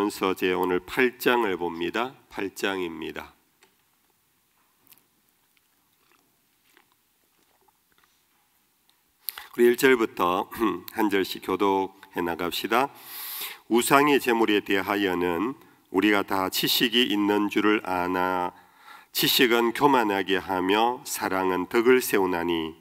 요한일전서 오늘 8장을 봅니다. 8장입니다. 우리 1절부터 한 절씩 교독해 나갑시다. 우상의 제물에 대하여는 우리가 다 지식이 있는 줄을 아나 지식은 교만하게 하며 사랑은 덕을 세우나니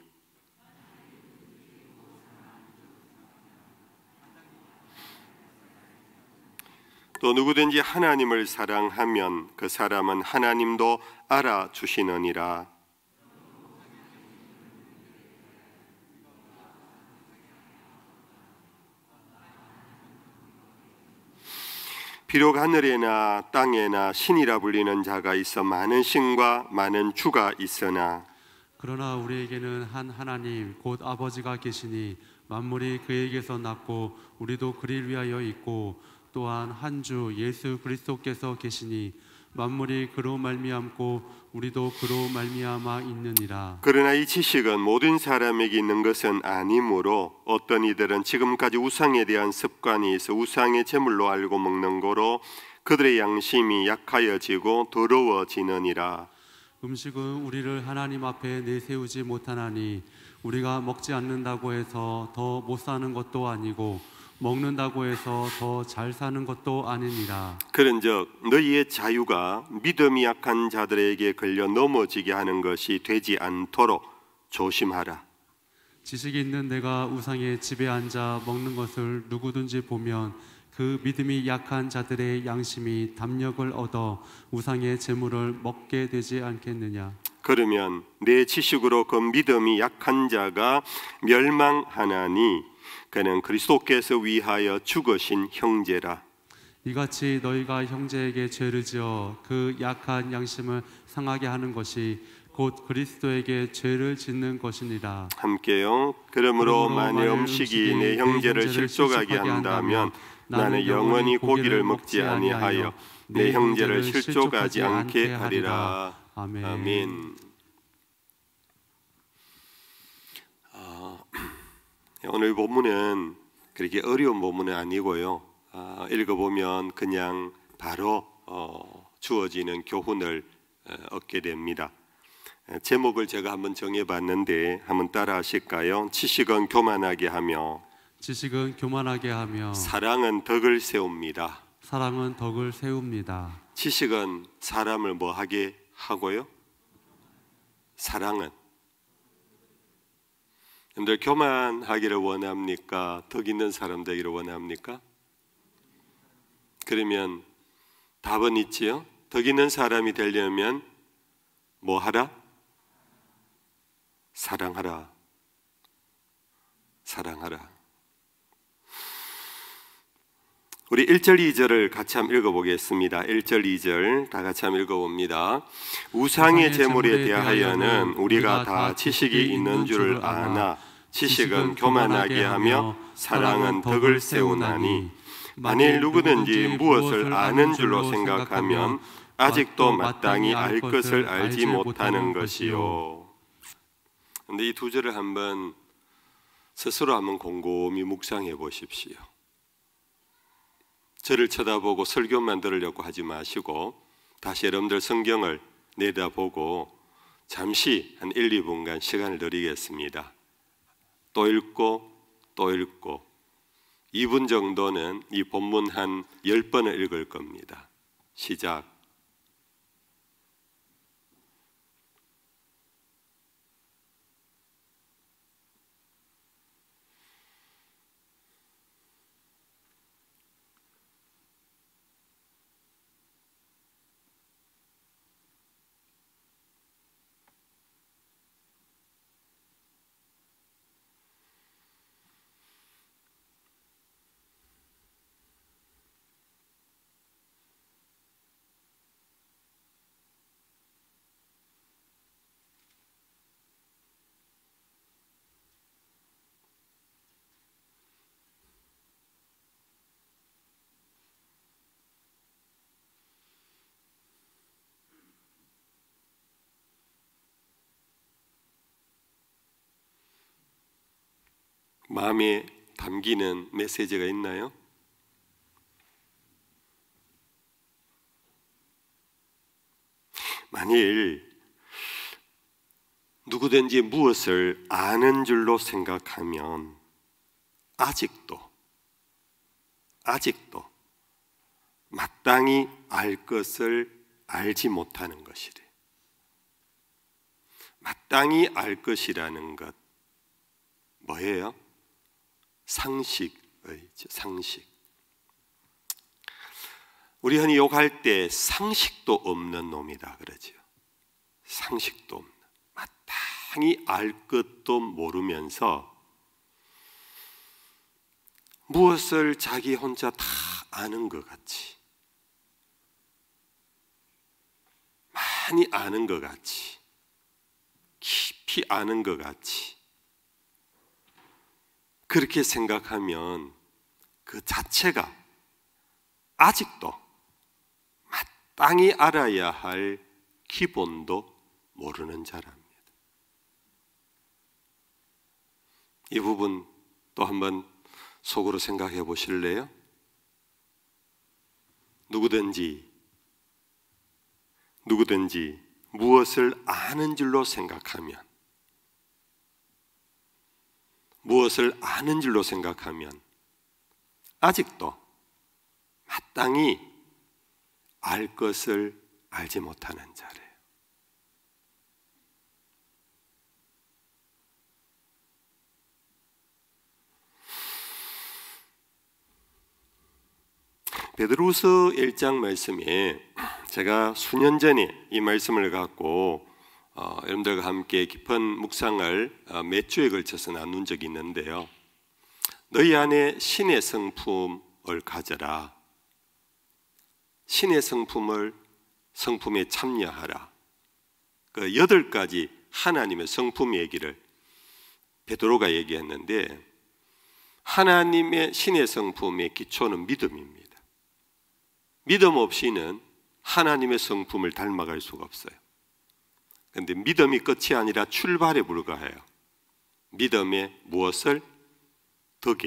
또 누구든지 하나님을 사랑하면 그 사람은 하나님도 알아주시느니라. 비록 하늘에나 땅에나 신이라 불리는 자가 있어 많은 신과 많은 주가 있으나 그러나 우리에게는 한 하나님 곧 아버지가 계시니 만물이 그에게서 났고 우리도 그를 위하여 있고 또한 한 주 예수 그리스도께서 계시니 만물이 그로 말미암고 우리도 그로 말미암아 있느니라. 그러나 이 지식은 모든 사람에게 있는 것은 아니므로 어떤 이들은 지금까지 우상에 대한 습관이 있어 우상의 제물로 알고 먹는 거로 그들의 양심이 약하여지고 더러워지느니라. 음식은 우리를 하나님 앞에 내세우지 못하나니 우리가 먹지 않는다고 해서 더 못 사는 것도 아니고 먹는다고 해서 더 잘 사는 것도 아니니라. 그런즉 너희의 자유가 믿음이 약한 자들에게 걸려 넘어지게 하는 것이 되지 않도록 조심하라. 지식이 있는 내가 우상의 집에 앉아 먹는 것을 누구든지 보면 그 믿음이 약한 자들의 양심이 담력을 얻어 우상의 제물을 먹게 되지 않겠느냐. 그러면 내 지식으로 그 믿음이 약한 자가 멸망하나니 그는 그리스도께서 위하여 죽으신 형제라. 이같이 너희가 형제에게 죄를 지어 그 약한 양심을 상하게 하는 것이 곧 그리스도에게 죄를 짓는 것이니라. 함께요. 그러므로 만일 음식이 내 형제를 실족하게 한다면 나는 영원히 고기를 먹지 아니하여 내 형제를 실족하지 않게 하리라. 아멘. 오늘 본문은 그렇게 어려운 본문은 아니고요. 읽어보면 그냥 바로 주어지는 교훈을 얻게 됩니다. 제목을 제가 한번 정해봤는데 한번 따라하실까요? 지식은 교만하게 하며 지식은 교만하게 하며 사랑은 덕을 세웁니다. 사랑은 덕을 세웁니다. 지식은 사람을 뭐 하게 하고요? 사랑은 여러분들 교만하기를 원합니까? 덕 있는 사람 되기를 원합니까? 그러면 답은 있지요. 덕 있는 사람이 되려면 뭐 하라? 사랑하라. 사랑하라. 우리 1절 2절을 같이 한번 읽어보겠습니다. 1절 2절 다 같이 한번 읽어봅니다. 우상의 제물에 대하여는 우리가 다 지식이 있는 줄 아나 지식은 교만하게 하며 사랑은 덕을 세우나니 만일 누구든지 무엇을 아는 줄로 생각하면 아직도 마땅히 알 것을 알지 못하는 것이요. 그런데 이 두 절을 한번 스스로 한번 곰곰이 묵상해 보십시오. 저를 쳐다보고 설교만 들으려고 하지 마시고 다시 여러분들 성경을 내다보고 잠시 한 1, 2분간 시간을 드리겠습니다. 또 읽고 또 읽고 2분 정도는 이 본문 한 10번을 읽을 겁니다. 시작. 마음에 담기는 메시지가 있나요? 만일 누구든지 무엇을 아는 줄로 생각하면 아직도 마땅히 알 것을 알지 못하는 것이래. 마땅히 알 것이라는 것 뭐예요? 상식의죠. 상식. 우리 흔히 욕할 때 상식도 없는 놈이다 그러죠. 상식도 없는, 마땅히 알 것도 모르면서 무엇을 자기 혼자 다 아는 것 같이, 많이 아는 것 같이, 깊이 아는 것 같이 그렇게 생각하면 그 자체가 아직도 마땅히 알아야 할 기본도 모르는 자랍니다. 이 부분 또 한번 속으로 생각해 보실래요? 누구든지 무엇을 아는 줄로 생각하면, 아직도 마땅히 알 것을 알지 못하는 자래요. 베드로후서 1장 말씀에 제가 수년 전에 이 말씀을 갖고 여러분들과 함께 깊은 묵상을 몇 주에 걸쳐서 나눈 적이 있는데요. 너희 안에 신의 성품을 가져라. 신의 성품에 참여하라. 그 8가지 하나님의 성품 얘기를 베드로가 얘기했는데, 하나님의 신의 성품의 기초는 믿음입니다. 믿음 없이는 하나님의 성품을 닮아갈 수가 없어요. 그런데 믿음이 끝이 아니라 출발에 불과해요. 믿음의 무엇을? 덕.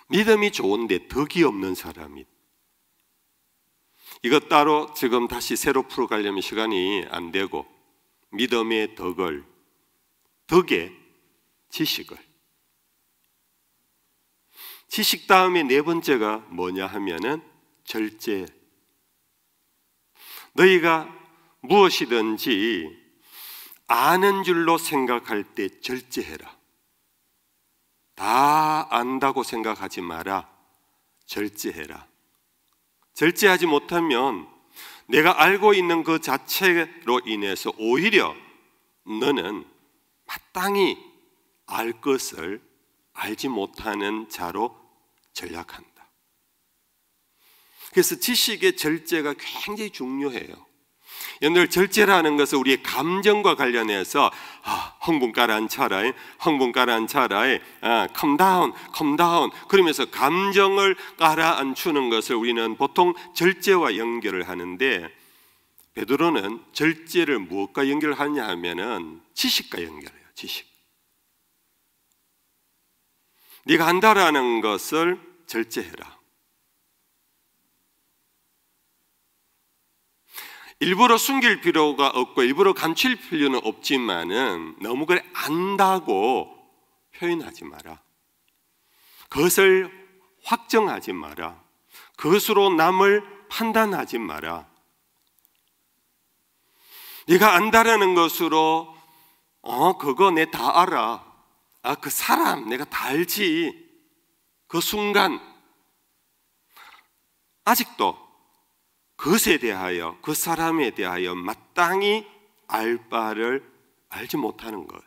믿음이 좋은데 덕이 없는 사람이, 이것 따로 지금 다시 새로 풀어가려면 시간이 안 되고, 믿음의 덕의 지식을, 지식 다음에 네 번째가 뭐냐 하면은 절제. 너희가 무엇이든지 아는 줄로 생각할 때 절제해라. 다 안다고 생각하지 마라. 절제해라. 절제하지 못하면 내가 알고 있는 그 자체로 인해서 오히려 너는 마땅히 알 것을 알지 못하는 자로 전락한다. 그래서 지식의 절제가 굉장히 중요해요. 여러분들, 절제라는 것은 우리의 감정과 관련해서 흥분 가라앉혀라, calm down 그러면서 감정을 가라앉히는 것을 우리는 보통 절제와 연결을 하는데, 베드로는 절제를 무엇과 연결하느냐 하면은 지식과 연결해요. 지식. 네가 안다라는 것을 절제해라. 일부러 숨길 필요가 없고 일부러 감출 필요는 없지만은 너무 그래 안다고 표현하지 마라. 그것을 확정하지 마라. 그것으로 남을 판단하지 마라. 네가 안다라는 것으로 그거 내 다 알아. 그 사람 내가 다 알지. 그 순간 아직도 그것에 대하여, 그 사람에 대하여 마땅히 알 바를 알지 못하는 것.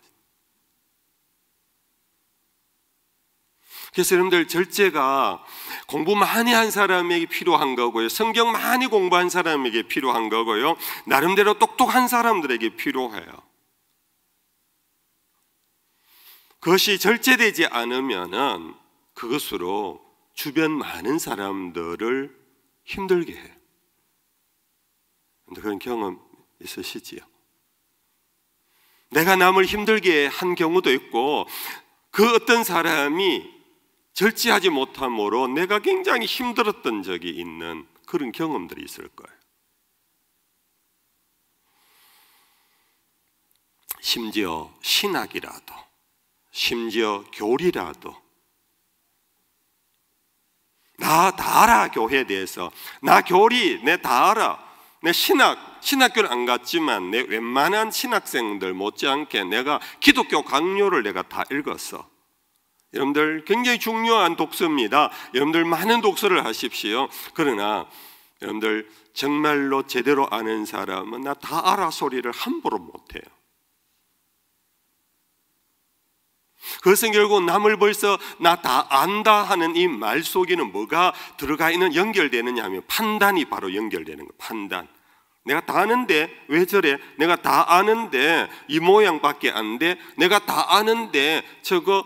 그래서 여러분들, 절제가 공부 많이 한 사람에게 필요한 거고요, 성경 많이 공부한 사람에게 필요한 거고요, 나름대로 똑똑한 사람들에게 필요해요. 그것이 절제되지 않으면은 그것으로 주변 많은 사람들을 힘들게 해요. 그런 경험 있으시지요? 내가 남을 힘들게 한 경우도 있고, 그 어떤 사람이 절제하지 못함으로 내가 굉장히 힘들었던 적이 있는 그런 경험들이 있을 거예요. 심지어 신학이라도, 심지어 교리라도, 나 다 알아, 교회에 대해서. 나 교리, 내 다 알아. 내 신학교를 안 갔지만 내 웬만한 신학생들 못지않게 내가 기독교 강요를 내가 다 읽었어. 여러분들 굉장히 중요한 독서입니다. 여러분들 많은 독서를 하십시오. 그러나 여러분들 정말로 제대로 아는 사람은 나 다 알아 소리를 함부로 못해요. 그것은 결국 남을 벌써 나 다 안다 하는 이 말 속에는 뭐가 들어가 있는 연결되느냐 하면 판단이 바로 연결되는 거예요. 판단. 내가 다 아는데 왜 저래? 내가 다 아는데 이 모양밖에 안 돼? 내가 다 아는데 저거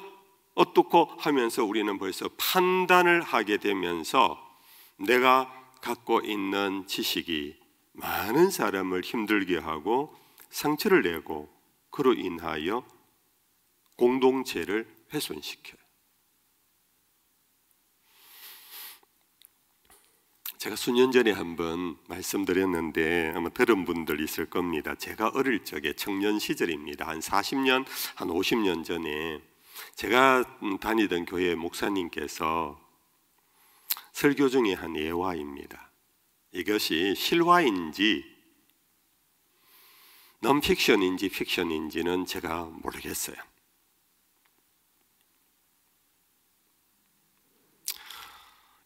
어떻고 하면서 우리는 벌써 판단을 하게 되면서 내가 갖고 있는 지식이 많은 사람을 힘들게 하고 상처를 내고 그로 인하여 공동체를 훼손시켜요. 제가 수년 전에 한번 말씀드렸는데 아마 들은 분들 있을 겁니다. 제가 어릴 적에 청년 시절입니다. 한 40년, 한 50년 전에 제가 다니던 교회 목사님께서 설교 중에 한 예화입니다. 이것이 실화인지 넌픽션인지 픽션인지는 제가 모르겠어요.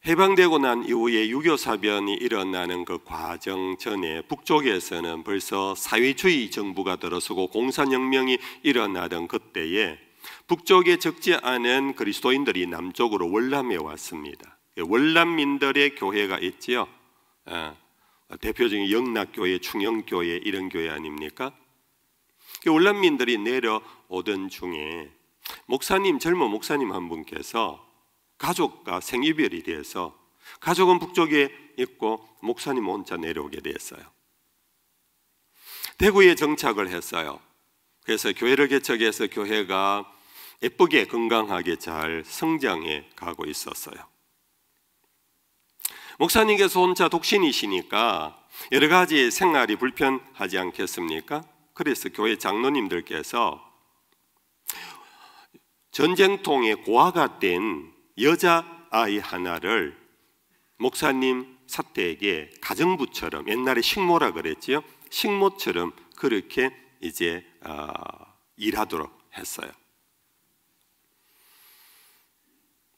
해방되고 난 이후에 유교 사변이 일어나는 그 과정 전에 북쪽에서는 벌써 사회주의 정부가 들어서고 공산혁명이 일어나던 그때에 북쪽에 적지 않은 그리스도인들이 남쪽으로 월남해 왔습니다. 월남민들의 교회가 있지요. 대표적인 영락교회, 충영교회 이런 교회 아닙니까? 월남민들이 내려오던 중에 젊은 목사님 한 분께서 가족과 생이별이 돼서 가족은 북쪽에 있고 목사님 혼자 내려오게 됐어요. 대구에 정착을 했어요. 그래서 교회를 개척해서 교회가 예쁘게 건강하게 잘 성장해 가고 있었어요. 목사님께서 혼자 독신이시니까 여러 가지 생활이 불편하지 않겠습니까? 그래서 교회 장로님들께서 전쟁통에 고아가 된 여자아이 하나를 목사님 사택에 가정부처럼, 옛날에 식모라 그랬지요. 식모처럼 그렇게 이제 일하도록 했어요.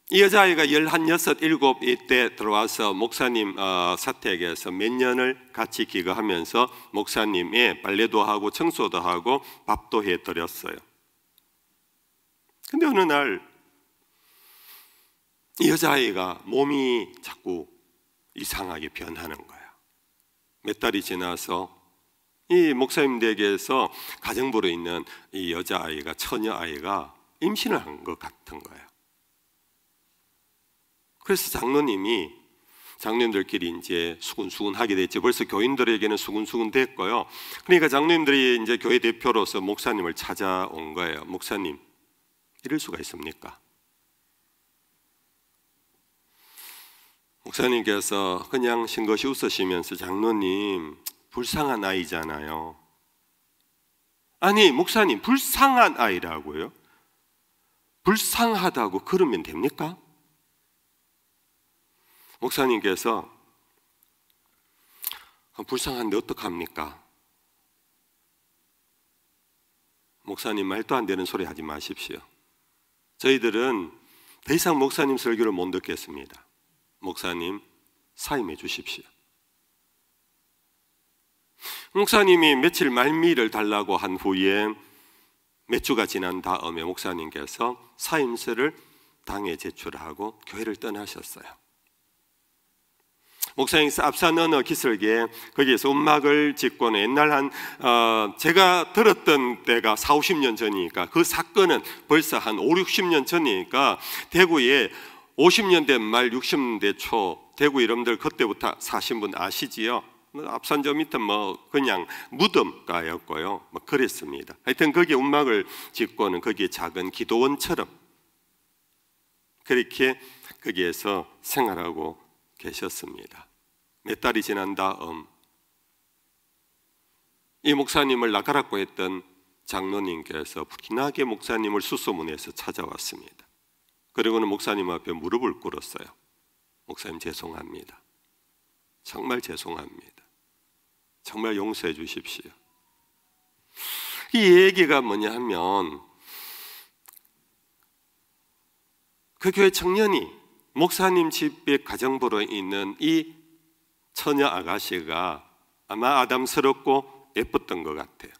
이 여자아이가 16, 17 이때 들어와서 목사님 사택에서 몇 년을 같이 기거하면서 목사님의 빨래도 하고 청소도 하고 밥도 해드렸어요. 근데 어느 날 이 여자아이가 몸이 자꾸 이상하게 변하는 거야. 몇 달이 지나서 이 목사님 댁에서 가정부로 있는 이 여자아이가, 처녀아이가 임신을 한 것 같은 거야. 그래서 장로님들끼리 이제 수근수근하게 됐죠. 벌써 교인들에게는 수근수근 됐고요. 그러니까 장로님들이 이제 교회 대표로서 목사님을 찾아온 거예요. 목사님, 이럴 수가 있습니까? 목사님께서 그냥 싱긋이 웃으시면서 장로님, 불쌍한 아이잖아요. 아니, 목사님, 불쌍한 아이라고요? 불쌍하다고 그러면 됩니까? 목사님께서 불쌍한데 어떡합니까? 목사님, 말도 안 되는 소리 하지 마십시오. 저희들은 더 이상 목사님 설교를 못 듣겠습니다. 목사님, 사임해 주십시오. 목사님이 며칠 말미를 달라고 한 후에 몇 주가 지난 다음에 목사님께서 사임서를 당에 제출하고 교회를 떠나셨어요. 목사님께서 앞산 어느 기슭에 거기에서 움막을 짓고는 옛날 제가 들었던 때가 40, 50년 전이니까 그 사건은 벌써 한 5, 60년 전이니까 대구에 50년대 말 60년대 초 대구 여러분들 그때부터 사신 분 아시지요? 앞산 저 밑은 그냥 무덤가였고요. 그랬습니다. 하여튼 거기에 움막을 짓고는 거기에 작은 기도원처럼 그렇게 거기에서 생활하고 계셨습니다. 몇 달이 지난 다음 이 목사님을 나가라고 했던 장로님께서 불티나게 목사님을 수소문해서 찾아왔습니다. 그리고는 목사님 앞에 무릎을 꿇었어요. 목사님 죄송합니다. 정말 죄송합니다. 정말 용서해 주십시오. 이 얘기가 뭐냐 하면 그 교회 청년이 목사님 집에 가정부로 있는 이 처녀 아가씨가 아마 아담스럽고 예뻤던 것 같아요.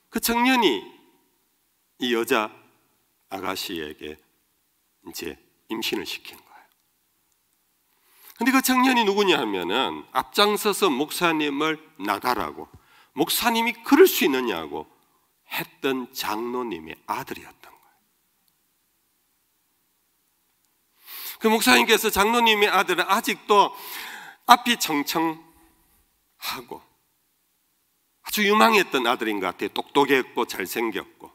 그 청년이 이 여자 아가씨에게 이제 임신을 시킨 거예요. 근데 그 청년이 누구냐 하면은 앞장서서 목사님을 나가라고, 목사님이 그럴 수 있느냐고 했던 장로님의 아들이었던 거예요. 그 목사님께서 장로님의 아들은 아직도 앞이 청청하고 아주 유망했던 아들인 것 같아요. 똑똑했고 잘생겼고.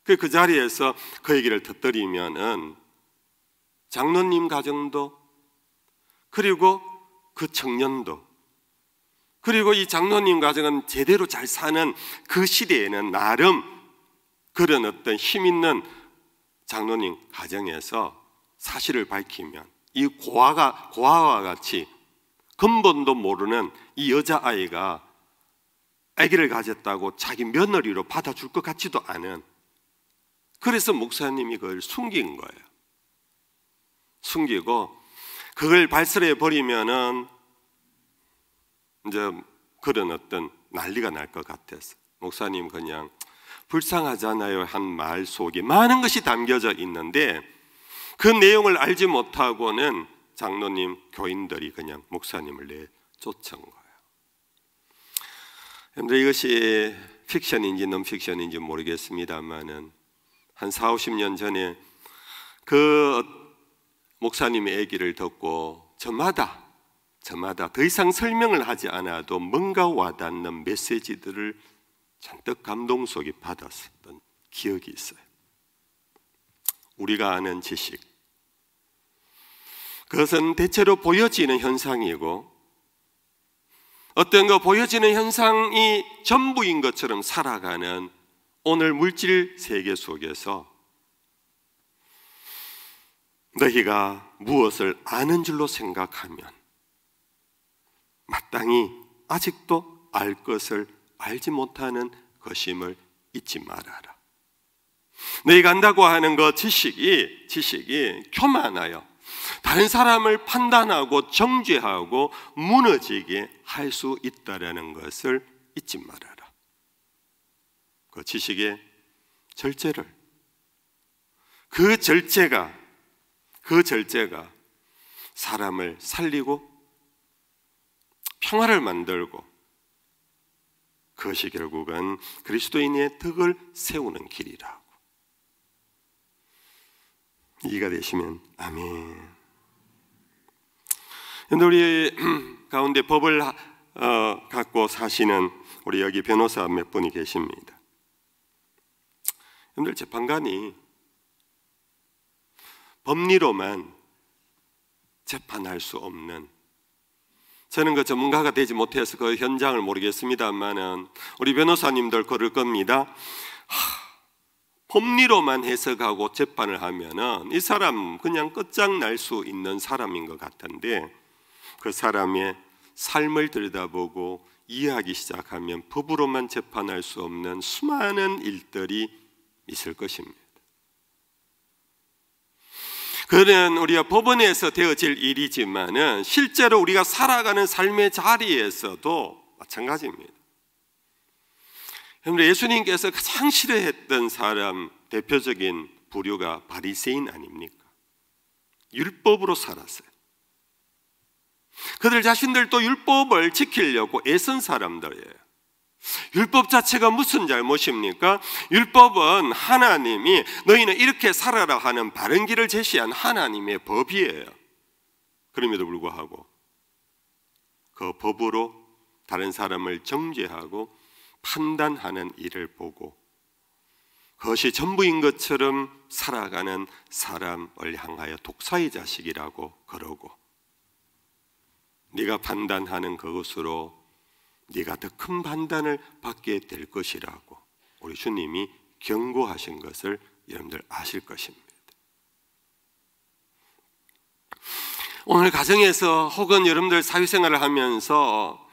그 자리에서 그 얘기를 터뜨리면은 장로님 가정도, 그리고 그 청년도, 그리고 이 장로님 가정은 제대로 잘 사는 그 시대에는 나름 그런 어떤 힘 있는 장로님 가정에서 사실을 밝히면 이 고아와 같이 근본도 모르는 이 여자아이가 아기를 가졌다고 자기 며느리로 받아줄 것 같지도 않은, 그래서 목사님이 그걸 숨긴 거예요. 숨기고 그걸 발설해 버리면은 이제 그런 어떤 난리가 날 것 같아서 목사님 그냥 불쌍하잖아요 한 말 속에 많은 것이 담겨져 있는데 그 내용을 알지 못하고는 장로님 교인들이 그냥 목사님을 내쫓은 거예요. 그런데 이것이 픽션인지 논픽션인지 모르겠습니다만은 한 40-50년 전에 그 목사님의 얘기를 듣고 저마다 더 이상 설명을 하지 않아도 뭔가 와닿는 메시지들을 잔뜩 감동 속에 받았었던 기억이 있어요. 우리가 아는 지식, 그것은 대체로 보여지는 현상이고 어떤 거 보여지는 현상이 전부인 것처럼 살아가는 오늘 물질 세계 속에서 너희가 무엇을 아는 줄로 생각하면 마땅히 아직도 알 것을 알지 못하는 것임을 잊지 말아라. 너희가 안다고 하는 것 지식이 교만하여 다른 사람을 판단하고 정죄하고 무너지게 할 수 있다라는 것을 잊지 말아라. 그 지식의 절제를, 그 절제가 사람을 살리고 평화를 만들고 그것이 결국은 그리스도인의 덕을 세우는 길이라고. 이해가 되시면 아멘. 우리 가운데 법을 갖고 사시는 우리 여기 변호사 몇 분이 계십니다. 여러분들 재판관이 법리로만 재판할 수 없는, 저는 그 전문가가 되지 못해서 그 현장을 모르겠습니다만은 우리 변호사님들 그럴 겁니다. 법리로만 해석하고 재판을 하면은 이 사람 그냥 끝장날 수 있는 사람인 것 같은데 그 사람의 삶을 들여다보고 이해하기 시작하면 법으로만 재판할 수 없는 수많은 일들이 있을 것입니다. 그는 우리가 법원에서 되어질 일이지만은 실제로 우리가 살아가는 삶의 자리에서도 마찬가지입니다. 여러분, 예수님께서 가장 싫어했던 사람 대표적인 부류가 바리새인 아닙니까? 율법으로 살았어요. 그들 자신들도 율법을 지키려고 애쓴 사람들이에요. 율법 자체가 무슨 잘못입니까? 율법은 하나님이 너희는 이렇게 살아라 하는 바른 길을 제시한 하나님의 법이에요. 그럼에도 불구하고 그 법으로 다른 사람을 정죄하고 판단하는 일을 보고 그것이 전부인 것처럼 살아가는 사람을 향하여 독사의 자식이라고 그러고, 네가 판단하는 그것으로 네가 더 큰 판단을 받게 될 것이라고 우리 주님이 경고하신 것을 여러분들 아실 것입니다. 오늘 가정에서 혹은 여러분들 사회생활을 하면서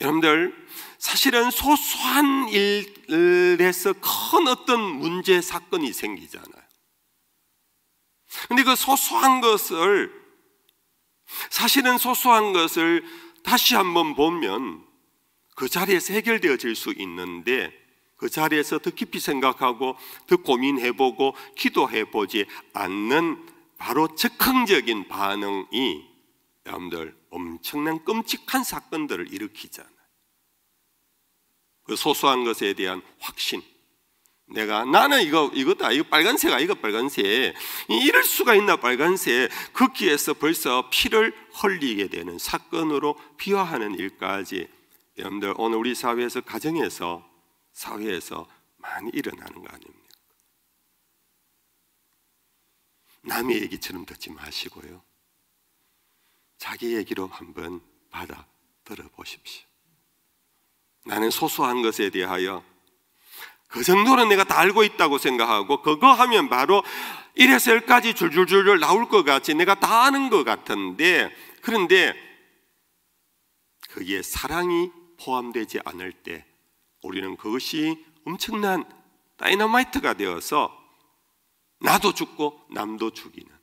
여러분들 사실은 소소한 일에서 큰 어떤 문제 사건이 생기잖아요. 근데 그 소소한 것을, 사실은 소소한 것을 다시 한번 보면 그 자리에서 해결되어질 수 있는데, 그 자리에서 더 깊이 생각하고 더 고민해보고 기도해보지 않는 바로 즉흥적인 반응이 여러분들 엄청난 끔찍한 사건들을 일으키잖아요. 그 소소한 것에 대한 확신, 나는 이거다, 이거 빨간색, 이거 빨간색, 이럴 수가 있나 빨간색, 거기에서 벌써 피를 흘리게 되는 사건으로 비화하는 일까지 여러분들 오늘 우리 사회에서, 가정에서, 사회에서 많이 일어나는 거 아닙니까? 남의 얘기처럼 듣지 마시고요, 자기 얘기로 한번 받아 들어보십시오. 나는 소소한 것에 대하여 그 정도는 내가 다 알고 있다고 생각하고, 그거 하면 바로 1에서 10까지 줄줄줄 나올 것 같이 내가 다 아는 것 같은데, 그런데 거기에 사랑이 포함되지 않을 때 우리는 그것이 엄청난 다이너마이트가 되어서 나도 죽고 남도 죽이는,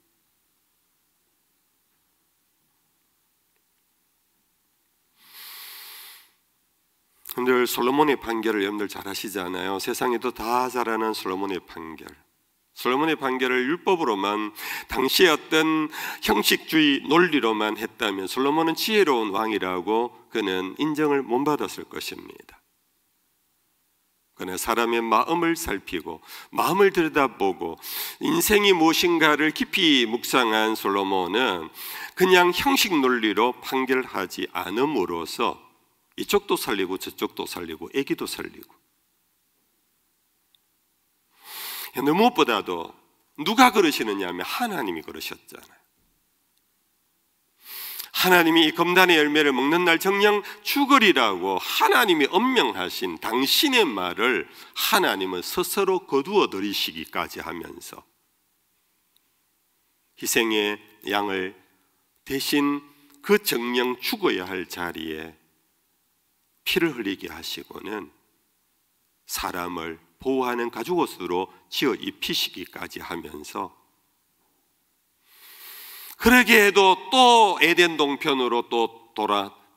여러분들 솔로몬의 판결을 여러분들 잘 아시잖아요. 세상에도 다 잘 아는 솔로몬의 판결. 솔로몬의 판결을 율법으로만, 당시의 어떤 형식주의 논리로만 했다면 솔로몬은 지혜로운 왕이라고 그는 인정을 못 받았을 것입니다. 그러나 사람의 마음을 살피고 마음을 들여다보고 인생이 무엇인가를 깊이 묵상한 솔로몬은 그냥 형식 논리로 판결하지 않음으로써 이쪽도 살리고 저쪽도 살리고 애기도 살리고, 무엇보다도 누가 그러시느냐 하면 하나님이 그러셨잖아요. 하나님이 이 검단의 열매를 먹는 날 정녕 죽으리라고 하나님이 엄명하신 당신의 말을 하나님은 스스로 거두어 들이시기까지 하면서 희생의 양을 대신 그 정녕 죽어야 할 자리에 피를 흘리게 하시고는 사람을 보호하는 가죽옷으로 지어 입히시기까지 하면서, 그러게 해도 또 에덴 동편으로 또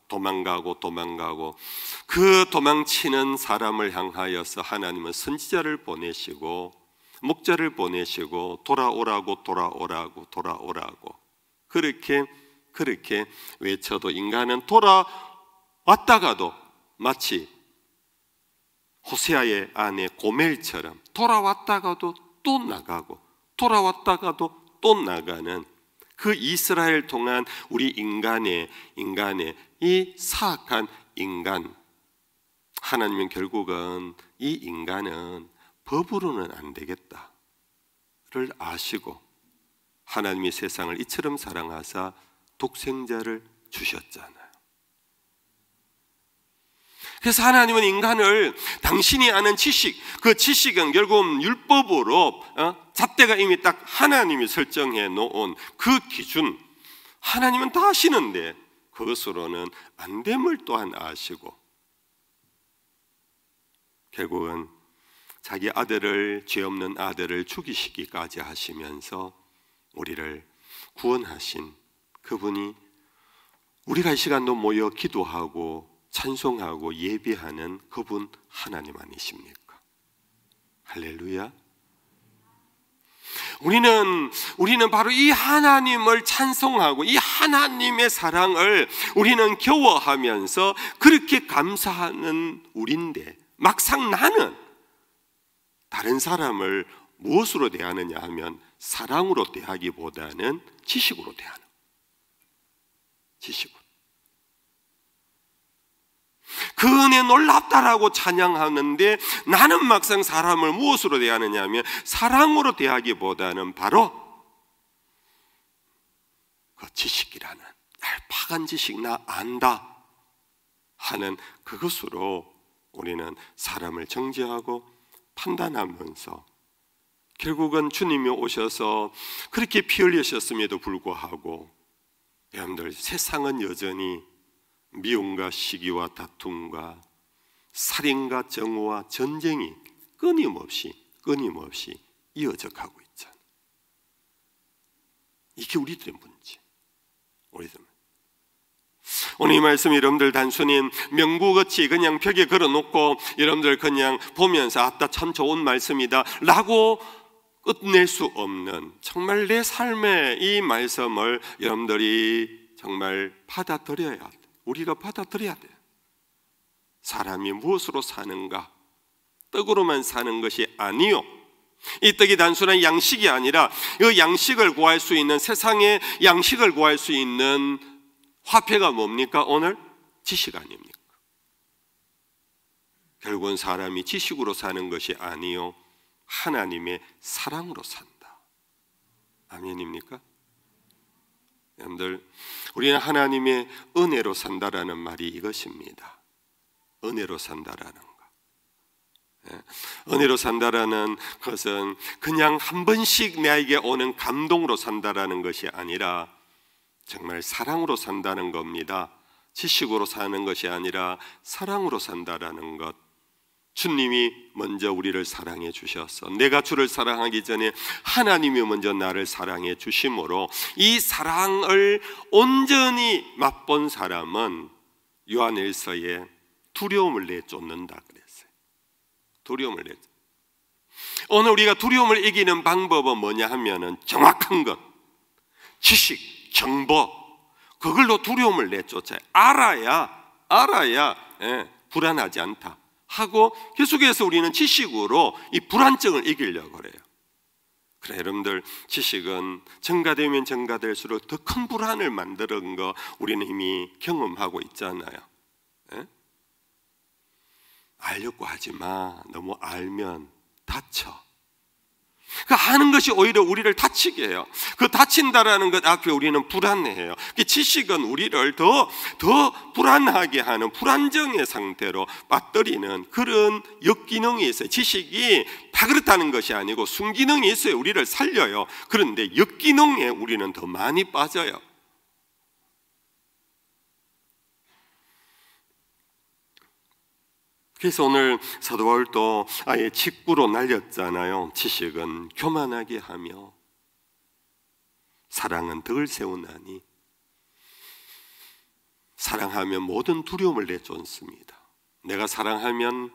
도망가고 그 도망치는 사람을 향하여서 하나님은 선지자를 보내시고 목자를 보내시고 돌아오라고 그렇게 외쳐도 인간은 돌아왔다가도 마치 호세아의 아내 고멜처럼 돌아왔다가도 또 나가고 돌아왔다가도 또 나가는 그 이스라엘 동안 우리 인간의 이 사악한 인간, 하나님은 결국은 이 인간은 법으로는 안 되겠다를 아시고 하나님이 세상을 이처럼 사랑하사 독생자를 주셨잖아요. 그래서 하나님은 인간을 당신이 아는 지식, 그 지식은 결국은 율법으로 잣대가 이미 딱 하나님이 설정해 놓은 그 기준, 하나님은 다 아시는데 그것으로는 안 됨을 또한 아시고 결국은 자기 아들을, 죄 없는 아들을 죽이시기까지 하시면서 우리를 구원하신 그분이 우리가 이 시간도 모여 기도하고 찬송하고 예배하는 그분 하나님 아니십니까? 할렐루야. 우리는 바로 이 하나님을 찬송하고 이 하나님의 사랑을 우리는 겨워하면서 그렇게 감사하는 우리인데, 막상 나는 다른 사람을 무엇으로 대하느냐 하면 사랑으로 대하기보다는 지식으로 대하는, 지식으로. 그 은혜 놀랍다라고 찬양하는데 나는 막상 사람을 무엇으로 대하느냐 하면 사랑으로 대하기보다는 바로 그 지식이라는 얄팍한 지식, 나 안다 하는 그것으로 우리는 사람을 정죄하고 판단하면서 결국은 주님이 오셔서 그렇게 피 흘리셨음에도 불구하고 여러분들, 세상은 여전히 미움과 시기와 다툼과 살인과 정오와 전쟁이 끊임없이 이어져 가고 있잖아요. 이게 우리들의 문제. 오늘 이 말씀 여러분들 단순히 명구같이 그냥 벽에 걸어놓고 여러분들 그냥 보면서 아따 참 좋은 말씀이다 라고 끝낼 수 없는, 정말 내 삶의 이 말씀을 여러분들이 정말 받아들여야 돼. 우리가 받아들여야 돼요. 사람이 무엇으로 사는가? 떡으로만 사는 것이 아니요, 이 떡이 단순한 양식이 아니라 그 양식을 구할 수 있는, 세상의 양식을 구할 수 있는 화폐가 뭡니까? 오늘 지식 아닙니까? 결국은 사람이 지식으로 사는 것이 아니요, 하나님의 사랑으로 산다. 아멘입니까? 여러분들, 우리는 하나님의 은혜로 산다라는 말이 이것입니다. 은혜로 산다라는 거. 은혜로 산다라는 것은 그냥 한 번씩 나에게 오는 감동으로 산다라는 것이 아니라 정말 사랑으로 산다는 겁니다. 지식으로 사는 것이 아니라 사랑으로 산다라는 것. 주님이 먼저 우리를 사랑해 주셔서, 내가 주를 사랑하기 전에 하나님이 먼저 나를 사랑해 주심으로 이 사랑을 온전히 맛본 사람은 요한일서에 두려움을 내쫓는다 그랬어요. 두려움을 내쫓. 오늘 우리가 두려움을 이기는 방법은 뭐냐 하면은 정확한 것, 지식, 정보, 그걸로 두려움을 내쫓아요. 알아야 불안하지 않다 하고 계속해서 우리는 지식으로 이 불안증을 이기려고 그래요. 그래, 여러분들, 지식은 증가되면 증가될수록 더 큰 불안을 만드는 거 우리는 이미 경험하고 있잖아요. 알려고 하지 마. 너무 알면 다쳐. 그 아는 것이 오히려 우리를 다치게 해요. 그 다친다라는 것 앞에 우리는 불안해해요. 그 지식은 우리를 더 불안하게 하는 불안정의 상태로 빠뜨리는 그런 역기능이 있어요. 지식이 다 그렇다는 것이 아니고 순기능이 있어요. 우리를 살려요. 그런데 역기능에 우리는 더 많이 빠져요. 그래서 오늘 사도 바울도 아예 직구로 날렸잖아요. 지식은 교만하게 하며 사랑은 덕을 세우나니, 사랑하면 모든 두려움을 내쫓습니다. 내가 사랑하면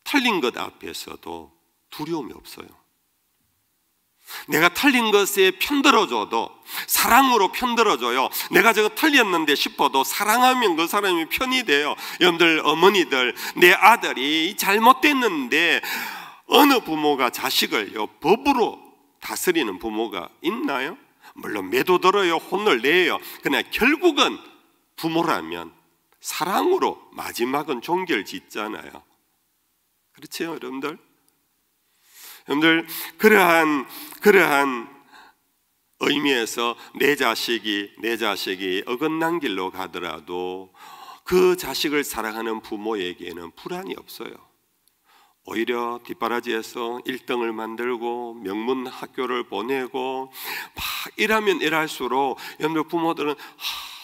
틀린 것 앞에서도 두려움이 없어요. 내가 틀린 것에 편들어줘도, 사랑으로 편들어줘요. 내가 저거 틀렸는데 싶어도 사랑하면 그 사람이 편이 돼요. 여러분들, 어머니들, 내 아들이 잘못됐는데 어느 부모가 자식을요 법으로 다스리는 부모가 있나요? 물론 매도 들어요, 혼을 내요. 그러나 결국은 부모라면 사랑으로 마지막은 종결 짓잖아요. 그렇죠, 여러분들? 여러분들, 그러한 의미에서 내 자식이 어긋난 길로 가더라도 그 자식을 사랑하는 부모에게는 불안이 없어요. 오히려 뒷바라지에서 1등을 만들고 명문 학교를 보내고 막 일하면 일할수록 여러분들 부모들은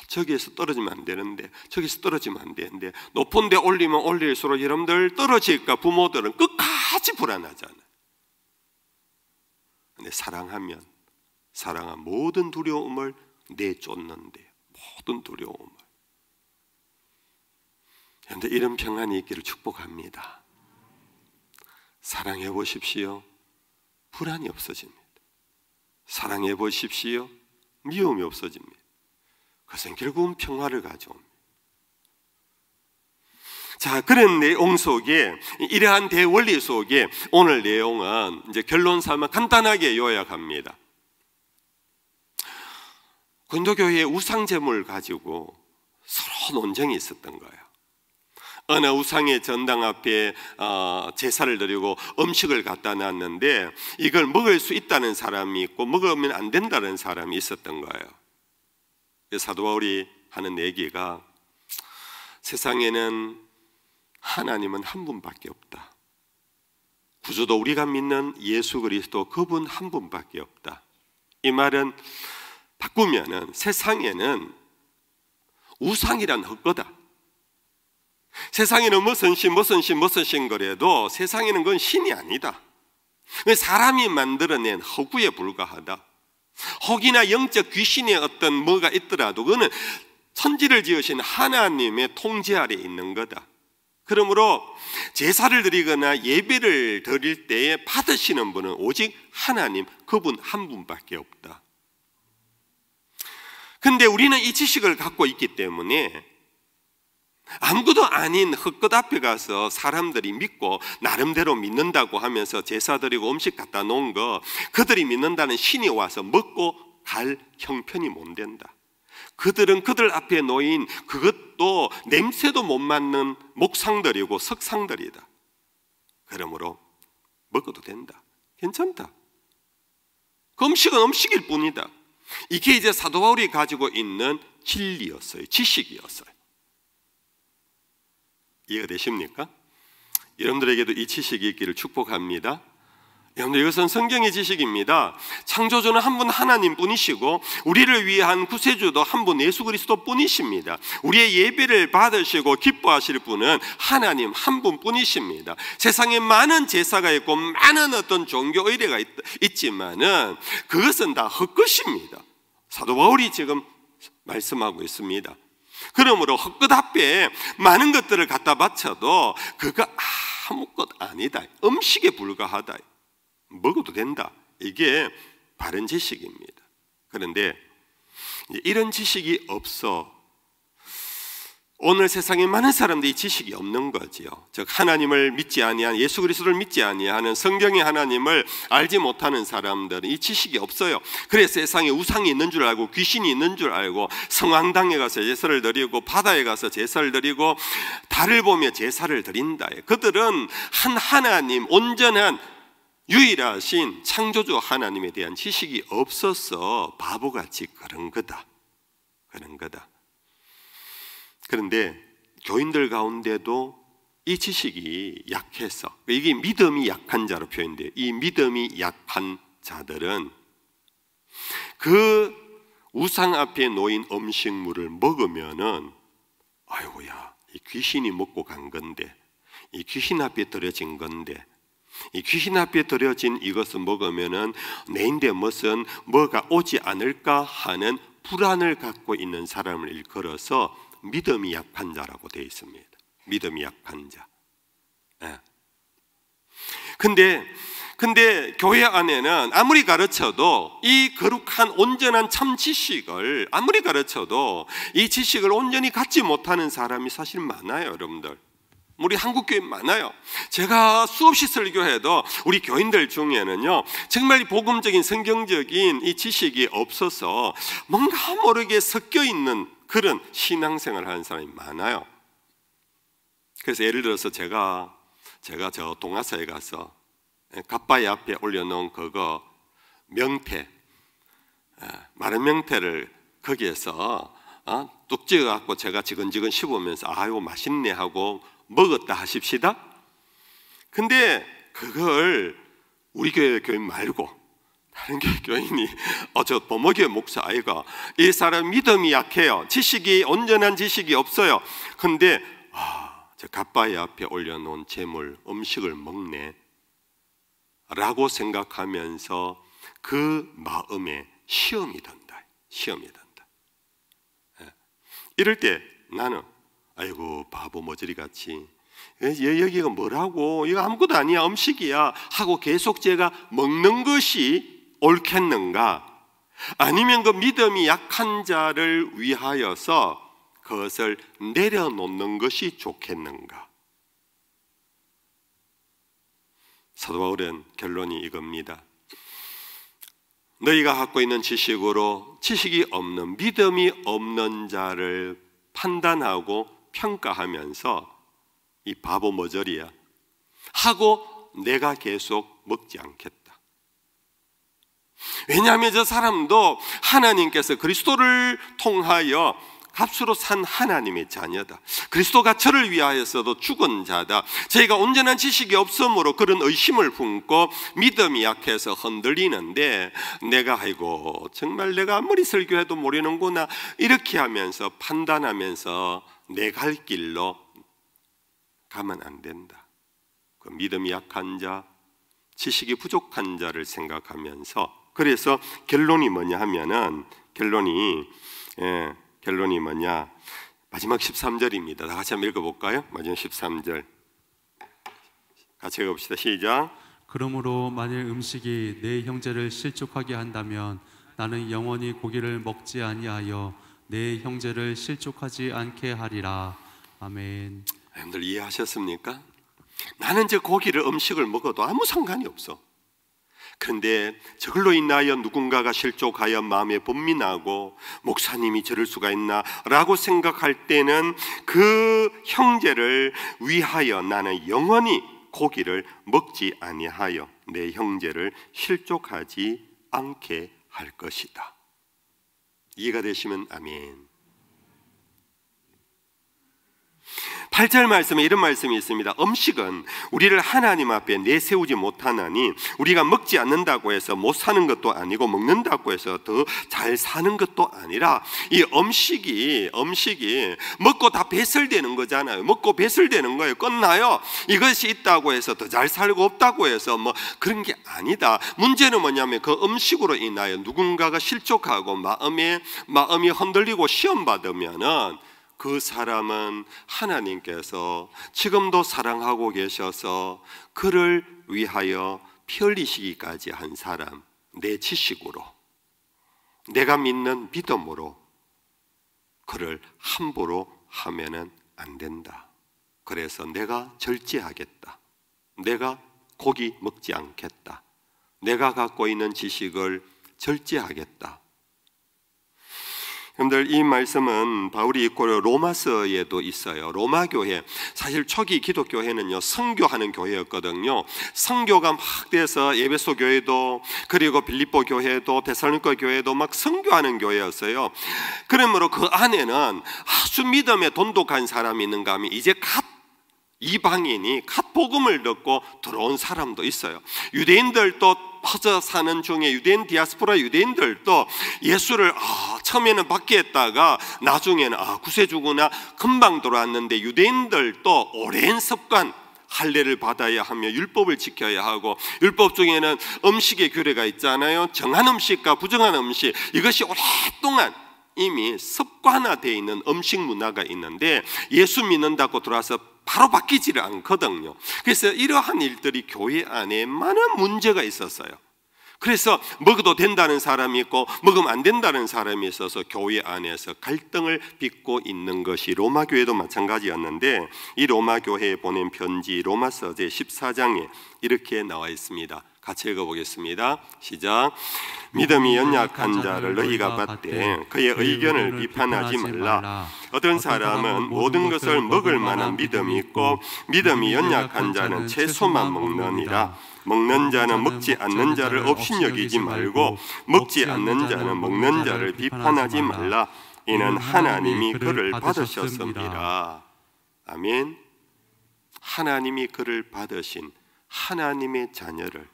저기에서 떨어지면 안 되는데, 저기서 떨어지면 안 되는데, 높은 데 올리면 올릴수록 여러분들 떨어질까 부모들은 끝까지 불안하잖아요. 근데 사랑하면 사랑한 모든 두려움을 내쫓는데, 모든 두려움을. 그런데 이런 평안이 있기를 축복합니다. 사랑해 보십시오. 불안이 없어집니다. 사랑해 보십시오. 미움이 없어집니다. 그것은 결국은 평화를 가져옵니다. 자, 그런 내용 속에, 이러한 대원리 속에 오늘 내용은 이제 결론 삼아 간단하게 요약합니다. 근도교회의 우상제물을 가지고 서로 논쟁이 있었던 거예요. 어느 우상의 전당 앞에 제사를 드리고 음식을 갖다 놨는데 이걸 먹을 수 있다는 사람이 있고 먹으면 안 된다는 사람이 있었던 거예요. 사도 바울이 하는 얘기가 세상에는 하나님은 한 분밖에 없다. 구주도 우리가 믿는 예수 그리스도 그분 한 분밖에 없다. 이 말은 바꾸면은 세상에는 우상이란 헛거다. 세상에는 무슨 신 그래도 세상에는 그건 신이 아니다. 사람이 만들어낸 허구에 불과하다. 혹이나 영적 귀신의 어떤 뭐가 있더라도 그거는 천지를 지으신 하나님의 통제 아래 있는 거다. 그러므로 제사를 드리거나 예배를 드릴 때에 받으시는 분은 오직 하나님 그분 한 분밖에 없다. 근데 우리는 이 지식을 갖고 있기 때문에 아무것도 아닌 흙것 앞에 가서 사람들이 믿고 나름대로 믿는다고 하면서 제사 드리고 음식 갖다 놓은 거 그들이 믿는다는 신이 와서 먹고 갈 형편이 못 된다. 그들은 그들 앞에 놓인 그것도 냄새도 못 맡는 목상들이고 석상들이다. 그러므로 먹어도 된다. 괜찮다. 그 음식은 음식일 뿐이다. 이게 이제 사도 바울이 가지고 있는 진리였어요. 지식이었어요. 이해가 되십니까? 여러분들에게도 이 지식이 있기를 축복합니다. 여러분들 이것은 성경의 지식입니다. 창조주는 한 분 하나님 뿐이시고 우리를 위한 구세주도 한 분 예수 그리스도 뿐이십니다. 우리의 예배를 받으시고 기뻐하실 분은 하나님 한 분 뿐이십니다. 세상에 많은 제사가 있고 많은 어떤 종교 의례가 있지만은 그것은 다 헛것입니다. 사도 바울이 지금 말씀하고 있습니다. 그러므로 헛것 앞에 많은 것들을 갖다 바쳐도 그거 아무것 아니다. 음식에 불과하다. 먹어도 된다. 이게 바른 지식입니다. 그런데 이런 지식이 없어 오늘 세상에 많은 사람들이 지식이 없는 거지요. 즉 하나님을 믿지 아니한 예수 그리스도를 믿지 아니하는 성경의 하나님을 알지 못하는 사람들은 이 지식이 없어요. 그래서 세상에 우상이 있는 줄 알고 귀신이 있는 줄 알고 성황당에 가서 제사를 드리고 바다에 가서 제사를 드리고 달을 보며 제사를 드린다. 그들은 한 하나님 온전한 유일하신 창조주 하나님에 대한 지식이 없어서 바보같이 그런 거다. 그런 거다. 그런데 교인들 가운데도 이 지식이 약해서 이게 믿음이 약한 자로 표현돼요. 이 믿음이 약한 자들은 그 우상 앞에 놓인 음식물을 먹으면은 아이고야 이 귀신이 먹고 간 건데 이 귀신 앞에 들여진 건데 이 귀신 앞에 들여진 이것을 먹으면은 내인데 무슨 뭐가 오지 않을까 하는 불안을 갖고 있는 사람을 일컬어서 믿음이 약한 자라고 되어 있습니다. 믿음이 약한 자. 예. 근데 교회 안에는 아무리 가르쳐도 이 거룩한 온전한 참 지식을 아무리 가르쳐도 이 지식을 온전히 갖지 못하는 사람이 사실 많아요, 여러분들. 우리 한국 교회 많아요. 제가 수없이 설교해도 우리 교인들 중에는요 정말 복음적인 성경적인 이 지식이 없어서 뭔가 모르게 섞여 있는 그런 신앙생활을 하는 사람이 많아요. 그래서 예를 들어서 제가 저 동화사에 가서 갓바위 앞에 올려놓은 그거 명태, 마른 명태를 거기에서 뚝 찍어갖고 제가 지근지근 씹으면서 아유 맛있네 하고 먹었다 하십시다. 근데 그걸 우리 교회 교인 말고 다른 교회 교인이 저 범어교회 목사 아이가 이 사람 믿음이 약해요. 지식이 온전한 지식이 없어요. 근데 저 갓바위 앞에 올려놓은 재물 음식을 먹네 라고 생각하면서 그 마음에 시험이 든다. 시험이 든다. 이럴 때 나는 아이고 바보 머저리같이 여기가 뭐라고 이거 아무것도 아니야 음식이야 하고 계속 제가 먹는 것이 옳겠는가? 아니면 그 믿음이 약한 자를 위하여서 그것을 내려놓는 것이 좋겠는가? 사도 바울은 결론이 이겁니다. 너희가 갖고 있는 지식으로 지식이 없는 믿음이 없는 자를 판단하고 평가하면서 이 바보 머저리야 하고 내가 계속 먹지 않겠다. 왜냐하면 저 사람도 하나님께서 그리스도를 통하여 값으로 산 하나님의 자녀다. 그리스도가 저를 위하여서도 죽은 자다. 저희가 온전한 지식이 없으므로 그런 의심을 품고 믿음이 약해서 흔들리는데, 내가 아이고 정말 내가 아무리 설교해도 모르는구나 이렇게 하면서 판단하면서 내 갈 길로 가면 안 된다. 그 믿음이 약한 자, 지식이 부족한 자를 생각하면서, 그래서 결론이 뭐냐 하면은 결론이 뭐냐, 마지막 13절입니다. 다 같이 한번 읽어볼까요? 마지막 13절 같이 읽어봅시다. 시작. 그러므로 만일 음식이 내 형제를 실족하게 한다면 나는 영원히 고기를 먹지 아니하여 내 형제를 실족하지 않게 하리라. 아멘. 여러분들 이해하셨습니까? 나는 저 고기를 음식을 먹어도 아무 상관이 없어. 그런데 저걸로 인하여 누군가가 실족하여 마음에 번민하고 목사님이 저럴 수가 있나 라고 생각할 때는 그 형제를 위하여 나는 영원히 고기를 먹지 아니하여 내 형제를 실족하지 않게 할 것이다. 이해가 되시면 아멘. 8절 말씀에 이런 말씀이 있습니다. 음식은 우리를 하나님 앞에 내세우지 못하나니 우리가 먹지 않는다고 해서 못 사는 것도 아니고 먹는다고 해서 더 잘 사는 것도 아니라, 이 음식이 먹고 다 배설되는 거잖아요. 먹고 배설되는 거예요. 끝나요. 이것이 있다고 해서 더 잘 살고 없다고 해서 뭐 그런 게 아니다. 문제는 뭐냐면 그 음식으로 인하여 누군가가 실족하고 마음이 흔들리고 시험받으면은 그 사람은 하나님께서 지금도 사랑하고 계셔서 그를 위하여 피 흘리시기까지 한 사람, 내 지식으로, 내가 믿는 믿음으로 그를 함부로 하면은 안 된다. 그래서 내가 절제하겠다. 내가 고기 먹지 않겠다. 내가 갖고 있는 지식을 절제하겠다. 여러분들, 이 말씀은 바울이 있고 로마서에도 있어요. 로마 교회, 사실 초기 기독교회는요 선교하는 교회였거든요. 선교가 막 돼서 에베소 교회도, 그리고 빌립보 교회도, 데살로니가 교회도 막 선교하는 교회였어요. 그러므로 그 안에는 아주 믿음에 돈독한 사람이 있는가 하면 이제 이방인이 갓 복음을 듣고 들어온 사람도 있어요. 유대인들도 퍼져 사는 중에 유대인 디아스포라 유대인들도 예수를 처음에는 받겠다가 나중에는 구세주구나 금방 들어왔는데, 유대인들도 오랜 습관, 할례를 받아야 하며 율법을 지켜야 하고, 율법 중에는 음식의 규례가 있잖아요. 정한 음식과 부정한 음식, 이것이 오랫동안 이미 습관화되어 있는 음식 문화가 있는데, 예수 믿는다고 들어와서 바로 바뀌지를 않거든요. 그래서 이러한 일들이 교회 안에 많은 문제가 있었어요. 그래서 먹어도 된다는 사람이 있고 먹으면 안 된다는 사람이 있어서 교회 안에서 갈등을 빚고 있는 것이 로마 교회도 마찬가지였는데, 이 로마 교회에 보낸 편지 로마서 제 14장에 이렇게 나와 있습니다. 같이 읽어보겠습니다. 시작. 믿음이 연약한 자를 너희가 받되 그의 의견을 비판하지 말라. 어떤 사람은 모든 것을 먹을 만한 믿음이 있고 믿음이 연약한 자는 채소만 먹느니라. 먹는 자는 먹지 않는 자를 업신여기지 말고 먹지 않는 자는 먹는 자를 비판하지 말라. 이는 하나님이 그를 받으셨습니다. 아멘. 하나님이 그를 받으신 하나님의 자녀를,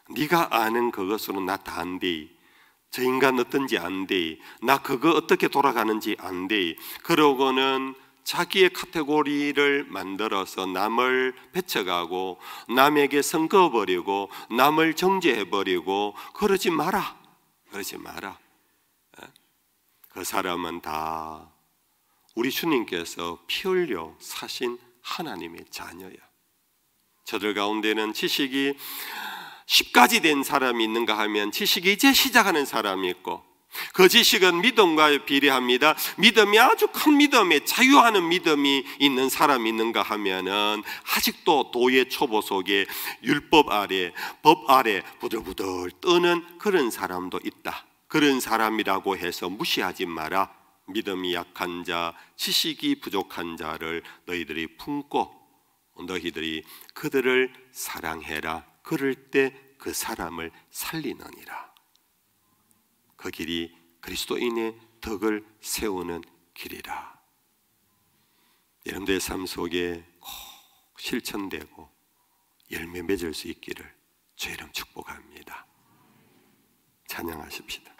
네가 아는 그것으로 나 다 안 돼, 저 인간 어떤지 안 돼, 나 그거 어떻게 돌아가는지 안 돼, 그러고는 자기의 카테고리를 만들어서 남을 배척하고 남에게 선 그어버리고 남을 정죄해버리고 그러지 마라. 그러지 마라. 그 사람은 다 우리 주님께서 피 흘려 사신 하나님의 자녀야. 저들 가운데는 지식이 10가지 된 사람이 있는가 하면 지식이 이제 시작하는 사람이 있고, 그 지식은 믿음과 비례합니다. 믿음이 아주 큰 믿음에 자유하는 믿음이 있는 사람이 있는가 하면은 아직도 도의 초보 속에 율법 아래, 법 아래 부들부들 떠는 그런 사람도 있다. 그런 사람이라고 해서 무시하지 마라. 믿음이 약한 자, 지식이 부족한 자를 너희들이 품고 너희들이 그들을 사랑해라. 그럴 때 그 사람을 살리느니라. 그 길이 그리스도인의 덕을 세우는 길이라. 여러분들의 삶 속에 꼭 실천되고 열매 맺을 수 있기를 주의 이름 축복합니다. 찬양하십시다.